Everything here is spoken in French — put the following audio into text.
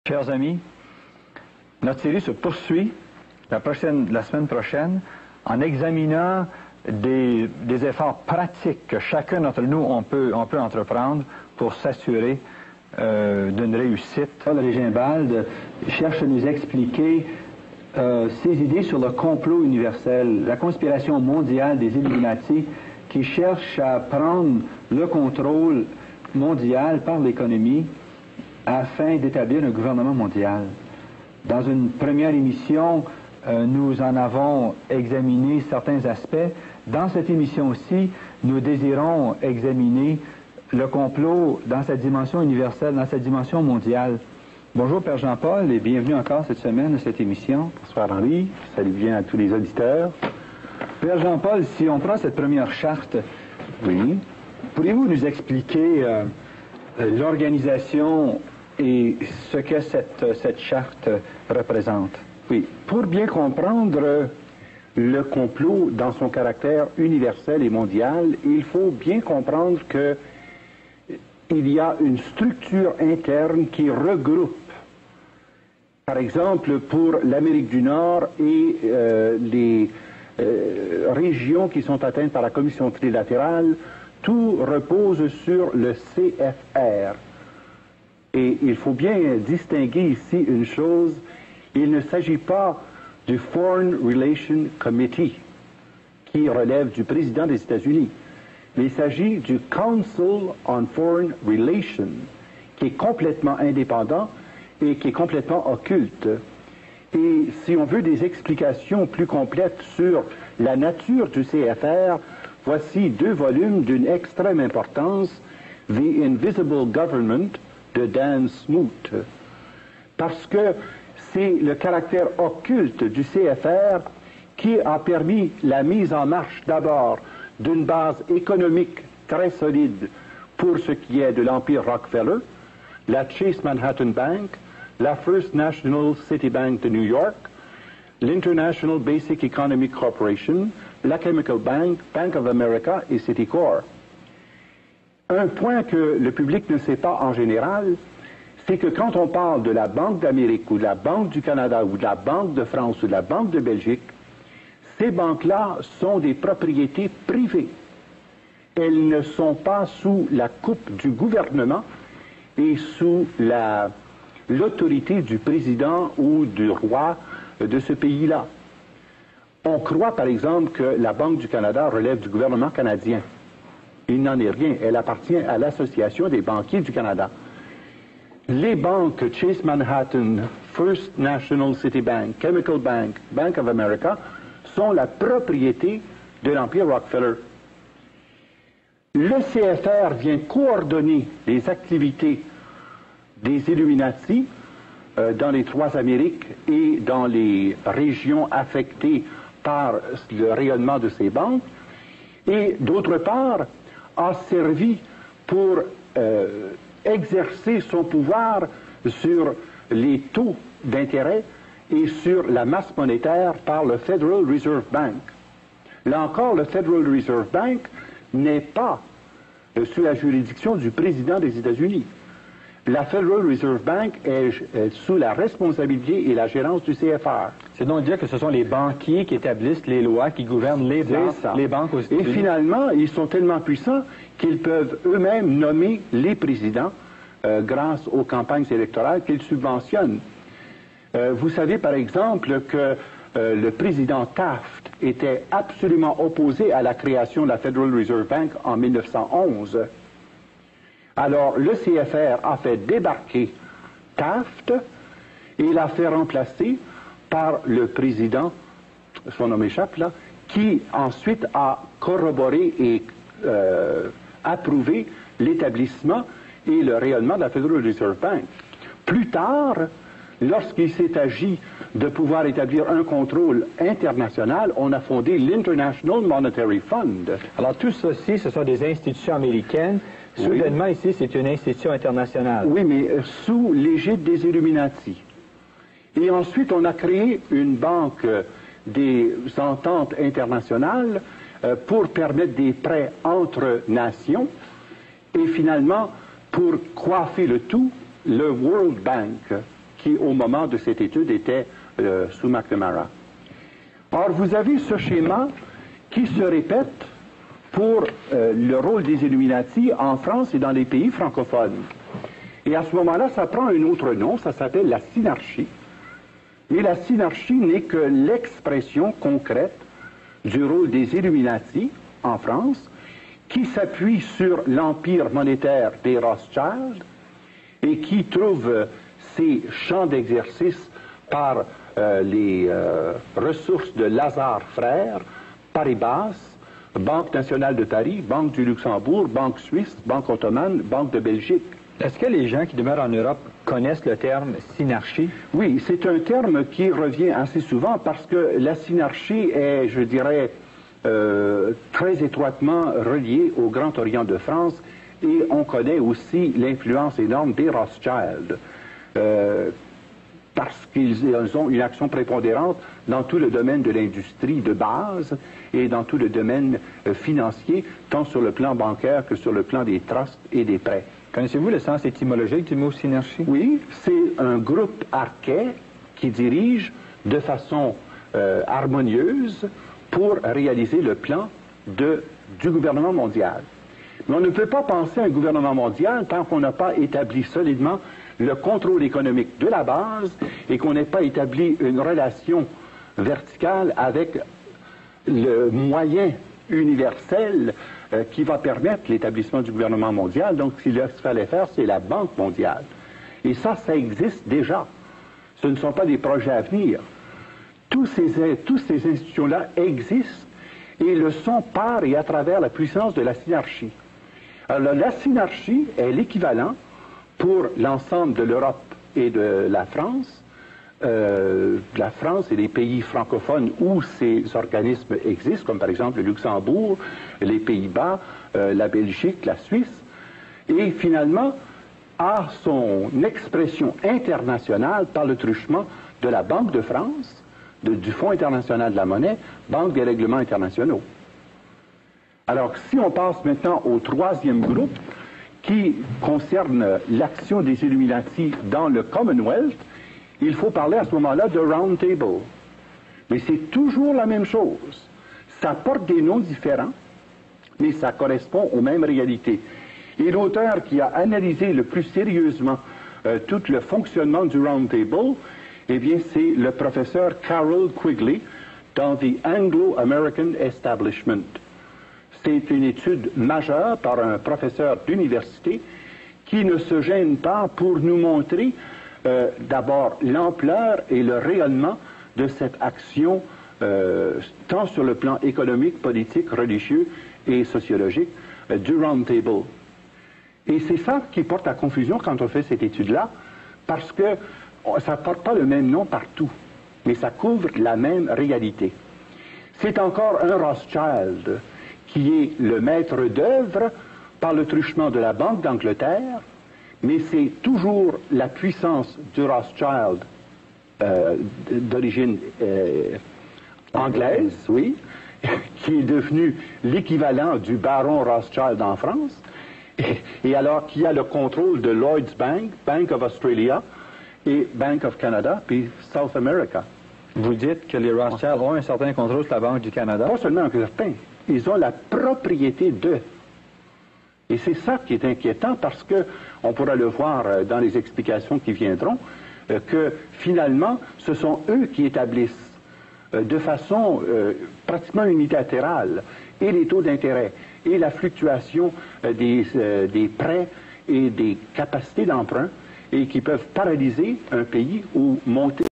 Chers amis, notre série se poursuit la semaine prochaine en examinant des efforts pratiques que chacun d'entre nous on peut entreprendre pour s'assurer d'une réussite. Paul Régimbald cherche à nous expliquer ses idées sur le complot universel, la conspiration mondiale des Illuminati qui cherche à prendre le contrôle mondial par l'économie afin d'établir un gouvernement mondial. Dans une première émission, nous en avons examiné certains aspects. Dans cette émission-ci, nous désirons examiner le complot dans sa dimension universelle, dans sa dimension mondiale. Bonjour Père Jean-Paul et bienvenue encore cette semaine à cette émission. Bonsoir Henri, salut bien à tous les auditeurs. Père Jean-Paul, si on prend cette première charte, oui, pourriez-vous nous expliquer l'organisation et ce que cette charte représente? Oui, pour bien comprendre le complot dans son caractère universel et mondial, il faut bien comprendre que il y a une structure interne qui regroupe, par exemple, pour l'Amérique du Nord et les régions qui sont atteintes par la Commission trilatérale, tout repose sur le CFR. Et il faut bien distinguer ici une chose, il ne s'agit pas du Foreign Relations Committee, qui relève du président des États-Unis, mais il s'agit du Council on Foreign Relations, qui est complètement indépendant et qui est complètement occulte. Et si on veut des explications plus complètes sur la nature du CFR, voici 2 volumes d'une extrême importance, The Invisible Government, de Dan Smoot, parce que c'est le caractère occulte du CFR qui a permis la mise en marche d'abord d'une base économique très solide pour ce qui est de l'Empire Rockefeller, la Chase Manhattan Bank, la First National City Bank de New York, l'International Basic Economic Corporation, la Chemical Bank, Bank of America et Citicorp. Un point que le public ne sait pas en général, c'est que quand on parle de la Banque d'Amérique ou de la Banque du Canada ou de la Banque de France ou de la Banque de Belgique, ces banques-là sont des propriétés privées. Elles ne sont pas sous la coupe du gouvernement et sous l'autorité du président ou du roi de ce pays-là. On croit par exemple que la Banque du Canada relève du gouvernement canadien. Il n'en est rien. Elle appartient à l'Association des banquiers du Canada. Les banques Chase Manhattan, First National City Bank, Chemical Bank, Bank of America sont la propriété de l'Empire Rockefeller. Le CFR vient coordonner les activités des Illuminati dans les 3 Amériques et dans les régions affectées par le rayonnement de ces banques. Et d'autre part, a servi pour exercer son pouvoir sur les taux d'intérêt et sur la masse monétaire par le Federal Reserve Bank. Là encore, le Federal Reserve Bank n'est pas sous la juridiction du président des États-Unis. La Federal Reserve Bank est sous la responsabilité et la gérance du CFR. C'est donc dire que ce sont les banquiers qui établissent les lois qui gouvernent les banques aux États-Unis. Et finalement, ils sont tellement puissants qu'ils peuvent eux-mêmes nommer les présidents grâce aux campagnes électorales qu'ils subventionnent. Vous savez par exemple que le président Taft était absolument opposé à la création de la Federal Reserve Bank en 1911. Alors, le CFR a fait débarquer Taft et l'a fait remplacer par le président, son nom m'échappe là, qui ensuite a corroboré et approuvé l'établissement et le rayonnement de la Federal Reserve Bank. Plus tard, lorsqu'il s'est agi de pouvoir établir un contrôle international, on a fondé l'International Monetary Fund. Alors, tout ceci, ce sont des institutions américaines. Soudainement, oui. Ici, c'est une institution internationale. Oui, mais sous l'égide des Illuminati. Et ensuite, on a créé une banque des ententes internationales pour permettre des prêts entre nations. Et finalement, pour coiffer le tout, le World Bank, qui, au moment de cette étude, était sous McNamara. Or, vous avez ce schéma qui se répète pour le rôle des Illuminati en France et dans les pays francophones. Et à ce moment-là, ça prend un autre nom, ça s'appelle la synarchie. Mais la synarchie n'est que l'expression concrète du rôle des Illuminati en France, qui s'appuie sur l'empire monétaire des Rothschild et qui trouve ses champs d'exercice par les ressources de Lazare Frères, Paribas, Banque nationale de Paris, Banque du Luxembourg, Banque suisse, Banque ottomane, Banque de Belgique. Est-ce que les gens qui demeurent en Europe connaissent le terme synarchie? Oui, c'est un terme qui revient assez souvent parce que la synarchie est, je dirais, très étroitement reliée au Grand Orient de France et on connaît aussi l'influence énorme des Rothschild parce qu'ils ont une action prépondérante dans tout le domaine de l'industrie de base et dans tout le domaine financier, tant sur le plan bancaire que sur le plan des trusts et des prêts. Connaissez-vous le sens étymologique du mot synarchie? Oui, c'est un groupe arcais qui dirige de façon harmonieuse pour réaliser le plan du gouvernement mondial. Mais on ne peut pas penser à un gouvernement mondial tant qu'on n'a pas établi solidement le contrôle économique de la base et qu'on n'ait pas établi une relation verticale avec le moyen universel qui va permettre l'établissement du gouvernement mondial. Donc, ce qu'il fallait faire, c'est la Banque mondiale. Et ça existe déjà. Ce ne sont pas des projets à venir. Toutes ces institutions-là existent et le sont par et à travers la puissance de la synarchie. Alors, la synarchie est l'équivalent pour l'ensemble de l'Europe et de la France et les pays francophones où ces organismes existent, comme par exemple le Luxembourg, les Pays-Bas, la Belgique, la Suisse, et finalement a son expression internationale par le truchement de la Banque de France, du Fonds international de la monnaie, Banque des règlements internationaux. Alors, si on passe maintenant au troisième groupe, qui concerne l'action des Illuminati dans le Commonwealth, il faut parler à ce moment-là de Round Table. Mais c'est toujours la même chose. Ça porte des noms différents, mais ça correspond aux mêmes réalités. Et l'auteur qui a analysé le plus sérieusement tout le fonctionnement du Round Table, eh bien, c'est le professeur Carroll Quigley dans The Anglo-American Establishment. C'est une étude majeure par un professeur d'université qui ne se gêne pas pour nous montrer d'abord l'ampleur et le rayonnement de cette action, tant sur le plan économique, politique, religieux et sociologique du Round Table. Et c'est ça qui porte à confusion quand on fait cette étude-là, parce que ça ne porte pas le même nom partout, mais ça couvre la même réalité. C'est encore un Rothschild qui est le maître d'œuvre par le truchement de la Banque d'Angleterre, mais c'est toujours la puissance du Rothschild d'origine anglaise, oui, qui est devenu l'équivalent du baron Rothschild en France, et alors qui a le contrôle de Lloyds Bank, Bank of Australia et Bank of Canada, puis South America. Vous dites que les Rothschild ont un certain contrôle sur la Banque du Canada? Pas seulement un certain. Ils ont la propriété d'eux. Et c'est ça qui est inquiétant parce que, on pourra le voir dans les explications qui viendront, que finalement, ce sont eux qui établissent de façon pratiquement unilatérale et les taux d'intérêt et la fluctuation des prêts et des capacités d'emprunt et qui peuvent paralyser un pays ou monter